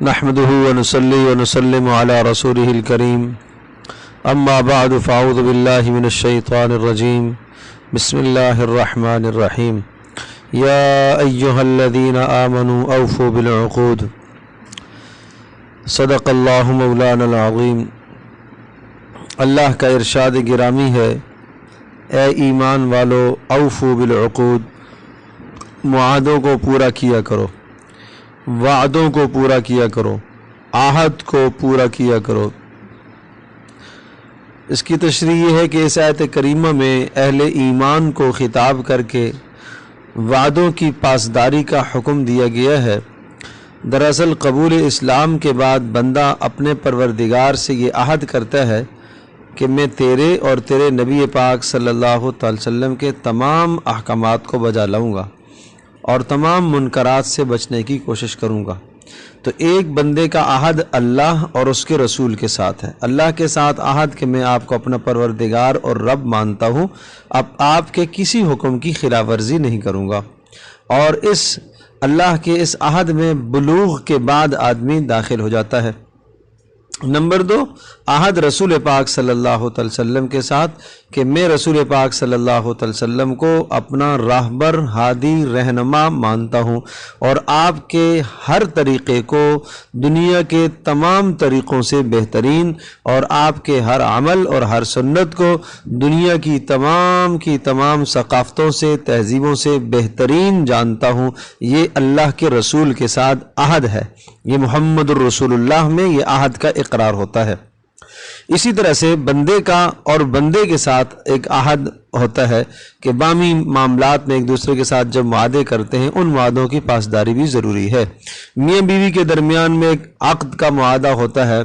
نحمده ونصلي ونسلم على رسوله الكريم اما بعد فاعوذ بالله من الشيطان الرجيم بسم الله الرحمن الرحيم يا أيها الذين آمنوا أوفوا بالعقود صدق اللہ مولانا العظیم۔ اللہ کا ارشاد گرامی ہے، اے ایمان والو اوفوا بالعقود، معاہدوں کو پورا کیا کرو، وعدوں کو پورا کیا کرو، عہد کو پورا کیا کرو۔ اس کی تشریح یہ ہے کہ اس آیت کریمہ میں اہل ایمان کو خطاب کر کے وعدوں کی پاسداری کا حکم دیا گیا ہے۔ دراصل قبول اسلام کے بعد بندہ اپنے پروردگار سے یہ عہد کرتا ہے کہ میں تیرے اور تیرے نبی پاک صلی اللہ علیہ وسلم کے تمام احکامات کو بجا لاؤں گا اور تمام منکرات سے بچنے کی کوشش کروں گا۔ تو ایک بندے کا عہد اللہ اور اس کے رسول کے ساتھ ہے۔ اللہ کے ساتھ عہد کہ میں آپ کو اپنا پروردگار اور رب مانتا ہوں، اب آپ کے کسی حکم کی خلاف ورزی نہیں کروں گا، اور اس اللہ کے اس عہد میں بلوغ کے بعد آدمی داخل ہو جاتا ہے۔ نمبر 2، عہد رسول پاک صلی اللہ علیہ وسلم کے ساتھ کہ میں رسول پاک صلی اللہ علیہ وسلم کو اپنا راہبر، ہادی، رہنما مانتا ہوں، اور آپ کے ہر طریقے کو دنیا کے تمام طریقوں سے بہترین، اور آپ کے ہر عمل اور ہر سنت کو دنیا کی تمام ثقافتوں سے، تہذیبوں سے بہترین جانتا ہوں۔ یہ اللہ کے رسول کے ساتھ عہد ہے، یہ محمد الرسول اللہ میں یہ عہد کا اقرار ہوتا ہے۔ اسی طرح سے بندے کا اور بندے کے ساتھ ایک عہد ہوتا ہے کہ باہمی معاملات میں ایک دوسرے کے ساتھ جب معاہدے کرتے ہیں، ان معاہدوں کی پاسداری بھی ضروری ہے۔ میاں بیوی کے درمیان میں ایک عقد کا معاہدہ ہوتا ہے،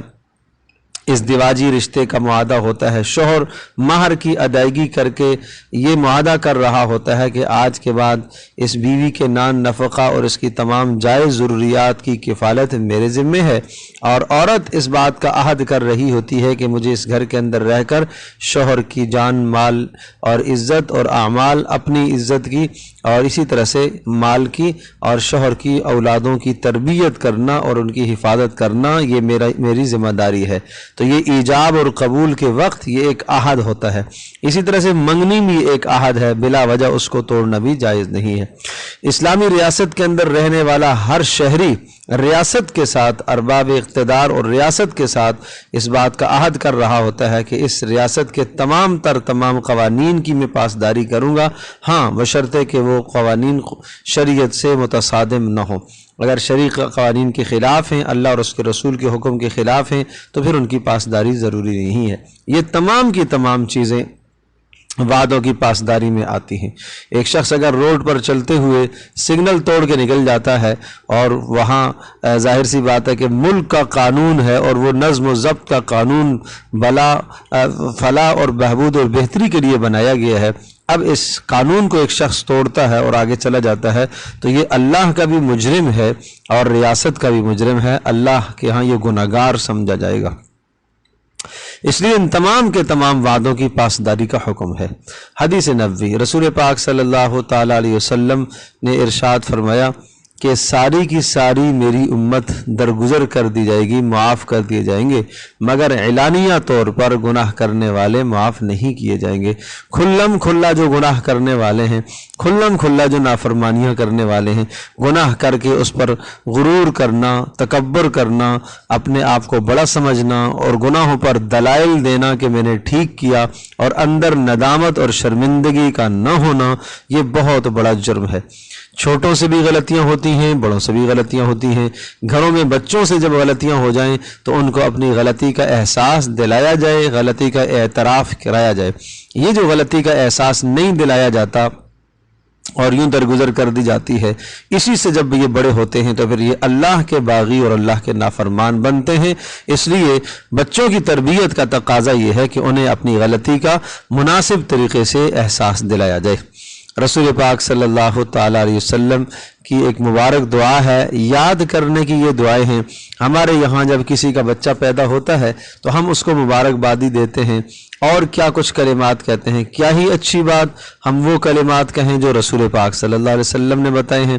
ازدواجی رشتے کا معاہدہ ہوتا ہے۔ شوہر مہر کی ادائیگی کر کے یہ معاہدہ کر رہا ہوتا ہے کہ آج کے بعد اس بیوی کے نان نفقہ اور اس کی تمام جائز ضروریات کی کفالت میرے ذمے ہے، اور عورت اس بات کا عہد کر رہی ہوتی ہے کہ مجھے اس گھر کے اندر رہ کر شوہر کی جان، مال اور عزت اور اعمال، اپنی عزت کی اور اسی طرح سے مال کی اور شوہر کی اولادوں کی تربیت کرنا اور ان کی حفاظت کرنا یہ میری ذمہ داری ہے۔ تو یہ ایجاب اور قبول کے وقت یہ ایک عہد ہوتا ہے۔ اسی طرح سے منگنی بھی ایک عہد ہے، بلا وجہ اس کو توڑنا بھی جائز نہیں ہے۔ اسلامی ریاست کے اندر رہنے والا ہر شہری ریاست کے ساتھ، ارباب اقتدار اور ریاست کے ساتھ اس بات کا عہد کر رہا ہوتا ہے کہ اس ریاست کے تمام قوانین کی میں پاسداری کروں گا، ہاں بشرطے کہ وہ قوانین شریعت سے متصادم نہ ہوں۔ اگر شرعی قوانین کے خلاف ہیں، اللہ اور اس کے رسول کے حکم کے خلاف ہیں، تو پھر ان کی پاسداری ضروری نہیں ہے۔ یہ تمام کی تمام چیزیں وعدوں کی پاسداری میں آتی ہیں۔ ایک شخص اگر روڈ پر چلتے ہوئے سگنل توڑ کے نکل جاتا ہے، اور وہاں ظاہر سی بات ہے کہ ملک کا قانون ہے اور وہ نظم و ضبط کا قانون فلاح اور بہبود اور بہتری کے لیے بنایا گیا ہے، اب اس قانون کو ایک شخص توڑتا ہے اور آگے چلا جاتا ہے، تو یہ اللہ کا بھی مجرم ہے اور ریاست کا بھی مجرم ہے۔ اللہ کے ہاں یہ گناہگار سمجھا جائے گا۔ اس لیے ان تمام کے تمام وعدوں کی پاسداری کا حکم ہے۔ حدیث نبوی، رسول پاک صلی اللہ تعالیٰ علیہ وسلم نے ارشاد فرمایا کہ ساری کی ساری میری امت درگزر کر دی جائے گی، معاف کر دیے جائیں گے، مگر اعلانیہ طور پر گناہ کرنے والے معاف نہیں کیے جائیں گے۔ کھلم کھلا جو گناہ کرنے والے ہیں، کھلم کھلا جو نافرمانیاں کرنے والے ہیں، گناہ کر کے اس پر غرور کرنا، تکبر کرنا، اپنے آپ کو بڑا سمجھنا اور گناہوں پر دلائل دینا کہ میں نے ٹھیک کیا، اور اندر ندامت اور شرمندگی کا نہ ہونا، یہ بہت بڑا جرم ہے۔ چھوٹوں سے بھی غلطیاں ہوتی ہیں، بڑوں سے بھی غلطیاں ہوتی ہیں۔ گھروں میں بچوں سے جب غلطیاں ہو جائیں تو ان کو اپنی غلطی کا احساس دلایا جائے، غلطی کا اعتراف کرایا جائے۔ یہ جو غلطی کا احساس نہیں دلایا جاتا اور یوں درگزر کر دی جاتی ہے، اسی سے جب یہ بڑے ہوتے ہیں تو پھر یہ اللہ کے باغی اور اللہ کے نافرمان بنتے ہیں۔ اس لیے بچوں کی تربیت کا تقاضا یہ ہے کہ انہیں اپنی غلطی کا مناسب طریقے سے احساس دلایا جائے۔ رسول پاک صلی اللہ تعالیٰ علیہ وسلم کی ایک مبارک دعا ہے، یاد کرنے کی یہ دعائیں ہیں۔ ہمارے یہاں جب کسی کا بچہ پیدا ہوتا ہے تو ہم اس کو مبارکبادی دیتے ہیں اور کیا کچھ کلمات کہتے ہیں۔ کیا ہی اچھی بات ہم وہ کلمات کہیں جو رسول پاک صلی اللہ علیہ وسلم نے بتائے ہیں۔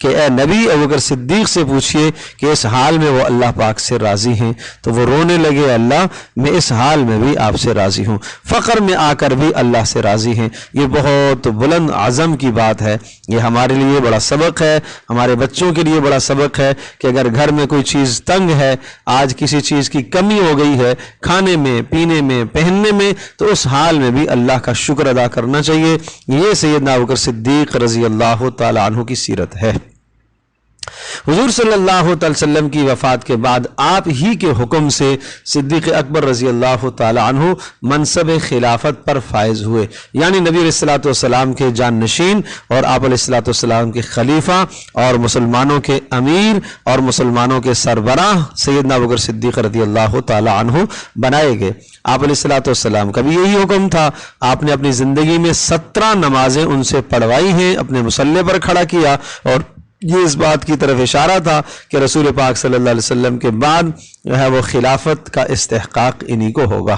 کہ اے نبی ابو بکر صدیق سے پوچھئے کہ اس حال میں وہ اللہ پاک سے راضی ہیں، تو وہ رونے لگے، اللہ میں اس حال میں بھی آپ سے راضی ہوں، فقر میں آ کر بھی اللہ سے راضی ہیں۔ یہ بہت بلند عزم کی بات ہے، یہ ہمارے لیے بڑا سبق ہے، ہمارے بچوں کے لیے بڑا سبق ہے کہ اگر گھر میں کوئی چیز تنگ ہے، آج کسی چیز کی کمی ہو گئی ہے، کھانے میں، پینے میں، پہننے میں، تو اس حال میں بھی اللہ کا شکر ادا کرنا چاہیے۔ یہ سیدنا ابو بکر صدیق رضی اللہ تعالی عنہ کی سیرت ہے۔ حضور صلی اللہ تعالی وسلم کی وفات کے بعد آپ ہی کے حکم سے صدیق اکبر رضی اللہ تعالی عنہ منصب خلافت پر فائز ہوئے، یعنی نبی علیہ الصلوۃ والسلام کے جانشین اور آپ علیہ الصلوۃ والسلام کے خلیفہ اور مسلمانوں کے امیر اور مسلمانوں کے سربراہ سیدنا ابو بکر صدیق رضی اللہ تعالی عنہ بنائے گئے۔ آپ علیہ الصلوۃ والسلام کا بھی یہی حکم تھا، آپ نے اپنی زندگی میں 17 نمازیں ان سے پڑھوائی ہیں، اپنے مصلی پر کھڑا کیا، اور یہ اس بات کی طرف اشارہ تھا کہ رسول پاک صلی اللہ علیہ وسلم کے بعد جو ہے وہ خلافت کا استحقاق انہی کو ہوگا۔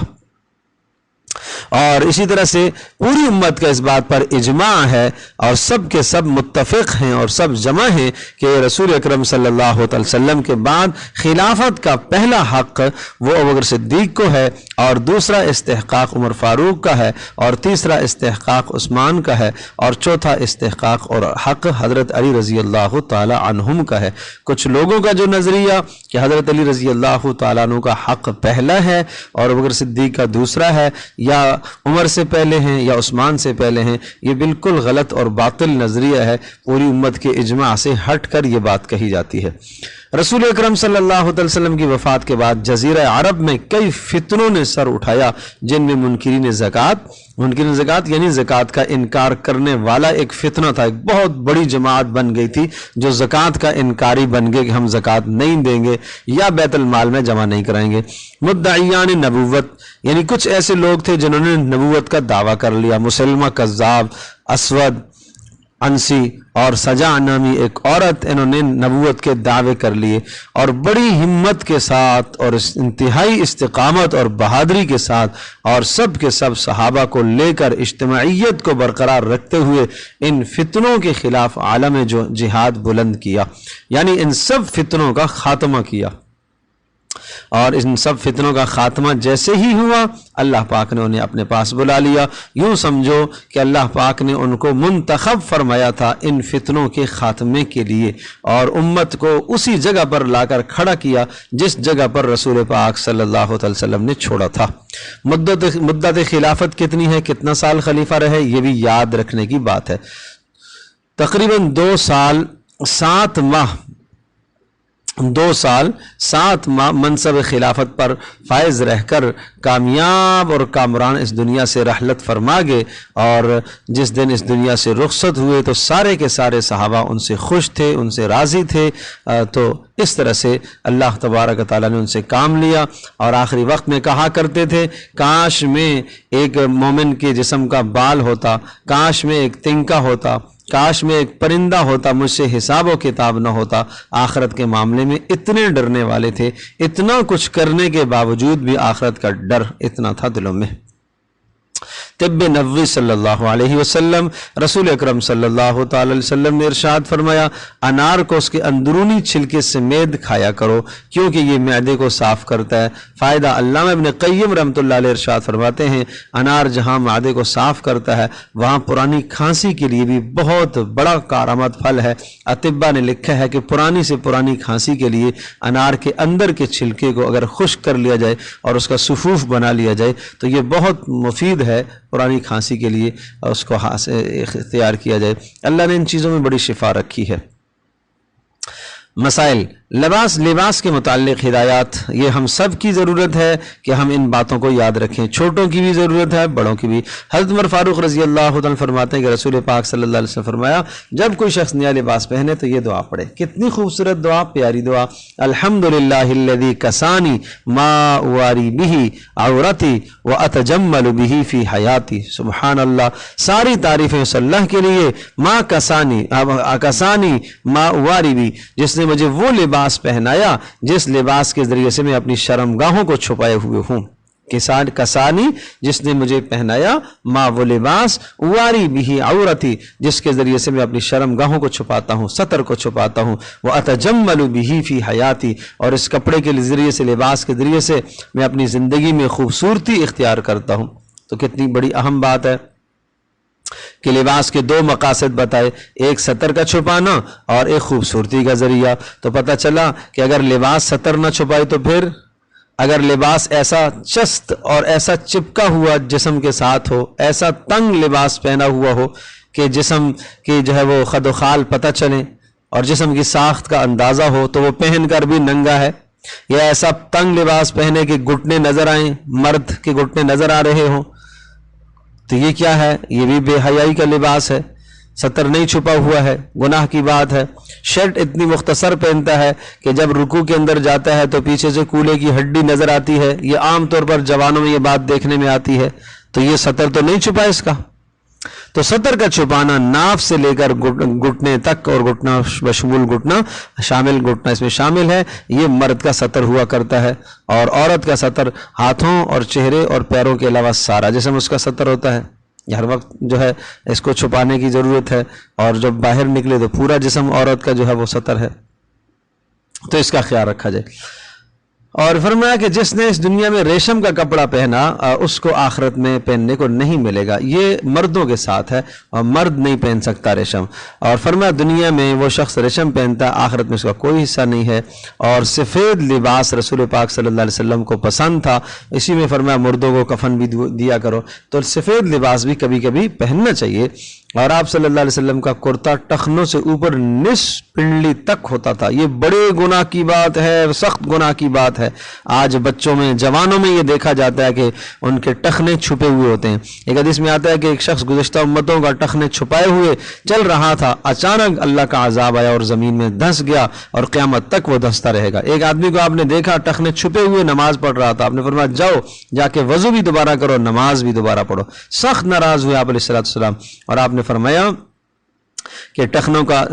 اور اسی طرح سے پوری امت کا اس بات پر اجماع ہے اور سب کے سب متفق ہیں اور سب جمع ہیں کہ رسول اکرم صلی اللہ علیہ وسلم کے بعد خلافت کا پہلا حق وہ ابو بکر صدیق کو ہے، اور دوسرا استحقاق عمر فاروق کا ہے، اور تیسرا استحقاق عثمان کا ہے، اور چوتھا استحقاق اور حق حضرت علی رضی اللہ تعالی عنہم کا ہے۔ کچھ لوگوں کا جو نظریہ کہ حضرت علی رضی اللہ تعالیٰ عنہ کا حق پہلا ہے اور ابو بکر صدیق کا دوسرا ہے، یا عمر سے پہلے ہیں یا عثمان سے پہلے ہیں، یہ بالکل غلط اور باطل نظریہ ہے۔ پوری امت کے اجماع سے ہٹ کر یہ بات کہی جاتی ہے۔ رسول اکرم صلی اللہ علیہ وسلم کی وفات کے بعد جزیرہ عرب میں کئی فتنوں نے سر اٹھایا، جن میں منکرین زکوٰۃ یعنی زکوٰۃ کا انکار کرنے والا ایک فتنہ تھا، ایک بہت بڑی جماعت بن گئی تھی جو زکوٰۃ کا انکاری بن گئے کہ ہم زکوٰۃ نہیں دیں گے یا بیت المال میں جمع نہیں کرائیں گے۔ مدعیان نبوت یعنی کچھ ایسے لوگ تھے جنہوں نے نبوت کا دعویٰ کر لیا، مسلمہ کذاب، اسود انسی اور سجا نامی ایک عورت، انہوں نے نبوت کے دعوے کر لیے، اور بڑی ہمت کے ساتھ اور انتہائی استقامت اور بہادری کے ساتھ اور سب کے سب صحابہ کو لے کر اجتماعیت کو برقرار رکھتے ہوئے ان فتنوں کے خلاف عالم جو جہاد بلند کیا، یعنی ان سب فتنوں کا خاتمہ کیا۔ اور ان سب فتنوں کا خاتمہ جیسے ہی ہوا، اللہ پاک نے انہیں اپنے پاس بلا لیا۔ یوں سمجھو کہ اللہ پاک نے ان کو منتخب فرمایا تھا ان فتنوں کے خاتمے کے لیے، اور امت کو اسی جگہ پر لا کر کھڑا کیا جس جگہ پر رسول پاک صلی اللہ علیہ وسلم نے چھوڑا تھا۔ مدت خلافت کتنی ہے، کتنا سال خلیفہ رہے، یہ بھی یاد رکھنے کی بات ہے۔ تقریباً 2 سال 7 ماہ 2 سال 7 ماہ منصب خلافت پر فائز رہ کر کامیاب اور کامران اس دنیا سے رحلت فرما گئے، اور جس دن اس دنیا سے رخصت ہوئے تو سارے کے سارے صحابہ ان سے خوش تھے، ان سے راضی تھے۔ تو اس طرح سے اللہ تبارک تعالیٰ نے ان سے کام لیا، اور آخری وقت میں کہا کرتے تھے کاش میں ایک مومن کے جسم کا بال ہوتا، کاش میں ایک تنکا ہوتا، کاش میں ایک پرندہ ہوتا، مجھ سے حساب و کتاب نہ ہوتا۔ آخرت کے معاملے میں اتنے ڈرنے والے تھے، اتنا کچھ کرنے کے باوجود بھی آخرت کا ڈر اتنا تھا دلوں میں۔ طب نبوی صلی اللہ علیہ وسلم، رسول اکرم صلی اللہ تعالی علیہ وسلم نے ارشاد فرمایا، انار کو اس کے اندرونی چھلکے سمیت کھایا کرو کیونکہ یہ معدے کو صاف کرتا ہے۔ فائدہ علامہ ابن قیم رحمۃ اللہ علیہ ارشاد فرماتے ہیں، انار جہاں معدے کو صاف کرتا ہے وہاں پرانی کھانسی کے لیے بھی بہت بڑا کارآمد پھل ہے۔ اطباء نے لکھا ہے کہ پرانی سے پرانی کھانسی کے لیے انار کے اندر کے چھلکے کو اگر خشک کر لیا جائے اور اس کا سفوف بنا لیا جائے تو یہ بہت مفید ہے پرانی کھانسی کے لیے، اس کو اختیار کیا جائے۔ اللہ نے ان چیزوں میں بڑی شفا رکھی ہے۔ مسائل لباس کے متعلق ہدایات، یہ ہم سب کی ضرورت ہے کہ ہم ان باتوں کو یاد رکھیں، چھوٹوں کی بھی ضرورت ہے، بڑوں کی بھی۔ حضرت عمر فاروق رضی اللہ عنہ فرماتے ہیں کہ رسول پاک صلی اللہ علیہ وسلم فرمایا، جب کوئی شخص نیا لباس پہنے تو یہ دعا پڑھے۔ کتنی خوبصورت دعا، پیاری دعا، الحمدللہ الذی کسانی ما اواری بہ عورتی واتجمل بہ فی حیاتی۔ سبحان اللہ، ساری تعریفیں اس اللہ کے لیے، ما کسانی ما اواری بہ، جس نے مجھے وہ لباس پہنایا جس لباس کے ذریعے سے میں اپنی شرمگاہوں کو چھپائے ہوئے ہوں۔ کسانی جس نے مجھے پہنایا، ما وہ لباس، واری بھی عورتی جس کے ذریعے سے میں اپنی شرم گاہوں کو چھپاتا ہوں، ستر کو چھپاتا ہوں، وہ اتجمل بھی فی حیاتی اور اس کپڑے کے ذریعے سے، لباس کے ذریعے سے میں اپنی زندگی میں خوبصورتی اختیار کرتا ہوں۔ تو کتنی بڑی اہم بات ہے کہ لباس کے دو مقاصد بتائے، ایک ستر کا چھپانا اور ایک خوبصورتی کا ذریعہ۔ تو پتہ چلا کہ اگر لباس ستر نہ چھپائے تو پھر اگر لباس ایسا چست اور ایسا چپکا ہوا جسم کے ساتھ ہو، ایسا تنگ لباس پہنا ہوا ہو کہ جسم کی جو ہے وہ خد و خال پتہ چلے اور جسم کی ساخت کا اندازہ ہو تو وہ پہن کر بھی ننگا ہے، یا ایسا تنگ لباس پہنے کہ گھٹنے نظر آئیں، مرد کے گھٹنے نظر آ رہے ہوں، تو یہ کیا ہے؟ یہ بھی بے حیائی کا لباس ہے، ستر نہیں چھپا ہوا ہے، گناہ کی بات ہے۔ شرٹ اتنی مختصر پہنتا ہے کہ جب رکوع کے اندر جاتا ہے تو پیچھے سے کولے کی ہڈی نظر آتی ہے، یہ عام طور پر جوانوں میں یہ بات دیکھنے میں آتی ہے، تو یہ ستر تو نہیں چھپا اس کا۔ تو ستر کا چھپانا ناف سے لے کر گھٹنے تک، اور گھٹنا بشمول گھٹنا شامل، گھٹنا اس میں شامل ہے، یہ مرد کا ستر ہوا کرتا ہے، اور عورت کا ستر ہاتھوں اور چہرے اور پیروں کے علاوہ سارا جسم اس کا ستر ہوتا ہے۔ ہر وقت جو ہے اس کو چھپانے کی ضرورت ہے، اور جب باہر نکلے تو پورا جسم عورت کا جو ہے وہ ستر ہے، تو اس کا خیال رکھا جائے۔ اور فرمایا کہ جس نے اس دنیا میں ریشم کا کپڑا پہنا اس کو آخرت میں پہننے کو نہیں ملے گا، یہ مردوں کے ساتھ ہے، اور مرد نہیں پہن سکتا ریشم۔ اور فرمایا دنیا میں وہ شخص ریشم پہنتا ہے، آخرت میں اس کا کوئی حصہ نہیں ہے۔ اور سفید لباس رسول پاک صلی اللہ علیہ وسلم کو پسند تھا، اسی میں فرمایا مردوں کو کفن بھی دیا کرو، تو سفید لباس بھی کبھی کبھی پہننا چاہیے۔ اور آپ صلی اللہ علیہ وسلم کا کرتا ٹخنوں سے اوپر نصف پنڈلی تک ہوتا تھا، یہ بڑے گناہ کی بات ہے، سخت گناہ کی بات ہے۔ آج بچوں میں، جوانوں میں یہ دیکھا جاتا ہے کہ ان کے ٹخنے چھپے ہوئے ہوتے ہیں۔ ایک حدیث میں آتا ہے کہ ایک شخص گزشتہ امتوں کا ٹخنے چھپائے ہوئے چل رہا تھا، اچانک اللہ کا عذاب آیا اور زمین میں دھنس گیا، اور قیامت تک وہ دھنستا رہے گا۔ ایک آدمی کو آپ نے دیکھا ٹخنے چھپے ہوئے نماز پڑھ رہا تھا، آپ نے فرمایا جاؤ جا کے وضو بھی دوبارہ کرو، نماز بھی دوبارہ پڑھو۔ سخت ناراض ہوئے آپ علیہ السلام، اور آپ نے فرمایا کہ ٹخنوں کا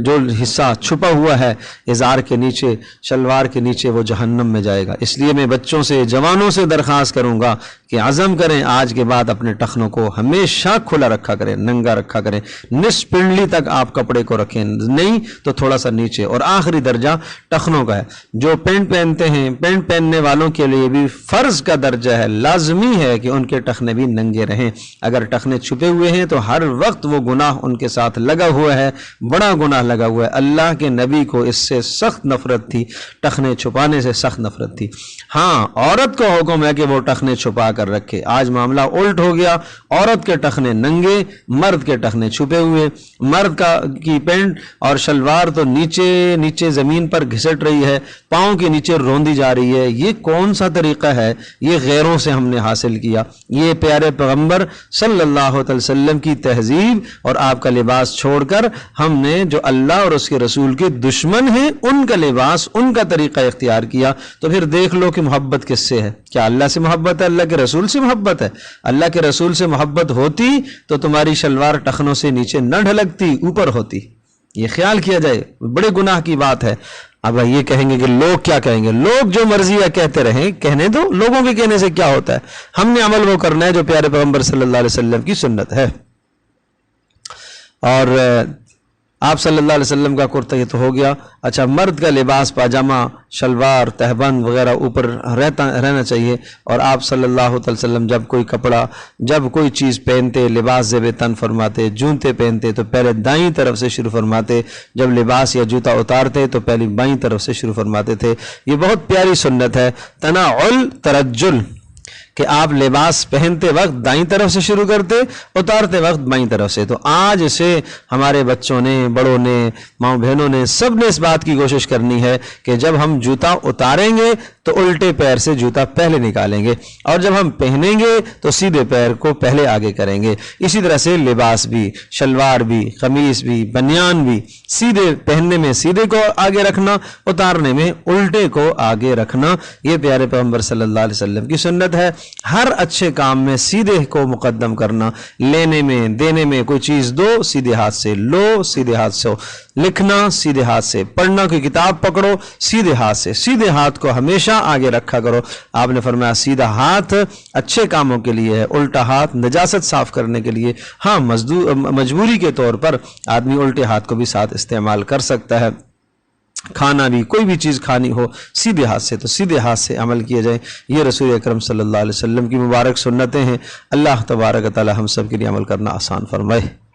جو حصہ چھپا ہوا ہے ازار کے نیچے، شلوار کے نیچے، وہ جہنم میں جائے گا۔ اس لیے میں بچوں سے، جوانوں سے درخواست کروں گا کہ عزم کریں آج کے بعد اپنے ٹخنوں کو ہمیشہ کھلا رکھا کریں، ننگا رکھا کریں، نصف پنڈلی تک آپ کپڑے کو رکھیں، نہیں تو تھوڑا سا نیچے۔ اور آخری درجہ ٹخنوں کا ہے، جو پینٹ پہنتے ہیں، پینٹ پہننے والوں کے لیے بھی فرض کا درجہ ہے، لازمی ہے کہ ان کے ٹخنے بھی ننگے رہیں۔ اگر ٹخنے چھپے ہوئے ہیں تو ہر وقت وہ گناہ ان کے ساتھ لگا ہوا ہے، بڑا گناہ لگا ہوا ہے۔ اللہ کے نبی کو اس سے سخت نفرت تھی، ٹخنے چھپانے سے سخت نفرت تھی۔ ہاں، عورت کو حکم ہے کہ وہ ٹخنے چھپا کر رکھے۔ آج معاملہ الٹ ہو گیا، عورت کے ٹخنے ننگے، مرد کے ٹخنے چھپے ہوئے۔ مرد کی پینٹ اور شلوار تو نیچے نیچے زمین پر گھسٹ رہی ہے، پاؤں کے نیچے روندی جا رہی ہے۔ یہ کون سا طریقہ ہے؟ یہ غیروں سے ہم نے حاصل کیا۔ یہ پیارے پیغمبر صلی اللہ علیہ وسلم کی تہذیب اور آپ کا لباس چھوڑ کر ہم نے جو اللہ اور اس کے رسول کے دشمن ہیں ان کا لباس، ان کا طریقہ اختیار کیا۔ تو پھر دیکھ لو کہ محبت کس سے ہے؟ کیا اللہ سے محبت ہے؟ اللہ کے رسول سے محبت ہے؟ اللہ کے رسول سے محبت ہوتی تو تمہاری شلوار ٹخنوں سے نیچے نہ ڈھلکتی، اوپر ہوتی۔ یہ خیال کیا جائے، بڑے گناہ کی بات ہے۔ اب یہ کہیں گے کہ لوگ کیا کہیں گے؟ لوگ جو مرضی ہے کہتے رہیں، کہنے دو، لوگوں کے کہنے سے کیا ہوتا ہے؟ ہم نے عمل وہ کرنا ہے جو پیارے پیغمبر صلی اللہ علیہ وسلم کی سنت ہے۔ اور آپ صلی اللہ علیہ وسلم کا کرتا یہ تو ہو گیا۔ اچھا، مرد کا لباس پاجامہ، شلوار، تہبند وغیرہ اوپر رہنا چاہیے۔ اور آپ صلی اللہ علیہ وسلم جب کوئی کپڑا، جب کوئی چیز پہنتے، لباس زیب تن فرماتے، جوتے پہنتے تو پہلے دائیں طرف سے شروع فرماتے، جب لباس یا جوتا اتارتے تو پہلے بائیں طرف سے شروع فرماتے تھے۔ یہ بہت پیاری سنت ہے، تناعل ترجل، کہ آپ لباس پہنتے وقت دائیں طرف سے شروع کرتے، اتارتے وقت بائیں طرف سے۔ تو آج اسے ہمارے بچوں نے، بڑوں نے، ماؤں بہنوں نے، سب نے اس بات کی کوشش کرنی ہے کہ جب ہم جوتا اتاریں گے تو الٹے پیر سے جوتا پہلے نکالیں گے، اور جب ہم پہنیں گے تو سیدھے پیر کو پہلے آگے کریں گے۔ اسی طرح سے لباس بھی، شلوار بھی، قمیص بھی، بنیان بھی، سیدھے پہننے میں سیدھے کو آگے رکھنا، اتارنے میں الٹے کو آگے رکھنا، یہ پیارے پیغمبر صلی اللہ علیہ وسلم کی سنت ہے۔ ہر اچھے کام میں سیدھے کو مقدم کرنا، لینے میں دینے میں، کوئی چیز دو سیدھے ہاتھ سے لو، سیدھے ہاتھ سے لکھنا، سیدھے ہاتھ سے پڑھنا، کوئی کتاب پکڑو سیدھے ہاتھ سے، سیدھے ہاتھ کو ہمیشہ آگے رکھا کرو۔ آپ نے فرمایا سیدھا ہاتھ اچھے کاموں کے لیے ہے، الٹا ہاتھ نجاست صاف کرنے کے لیے۔ ہاں مجبوری کے طور پر آدمی الٹے ہاتھ کو بھی ساتھ استعمال کر سکتا ہے۔ کھانا بھی، کوئی بھی چیز کھانی ہو سیدھے ہاتھ سے تو سیدھے ہاتھ سے عمل کیا جائے۔ یہ رسول اکرم صلی اللہ علیہ وسلم کی مبارک سنتیں ہیں۔ اللہ تبارک و تعالی ہم سب کے لیے عمل کرنا آسان فرمائے۔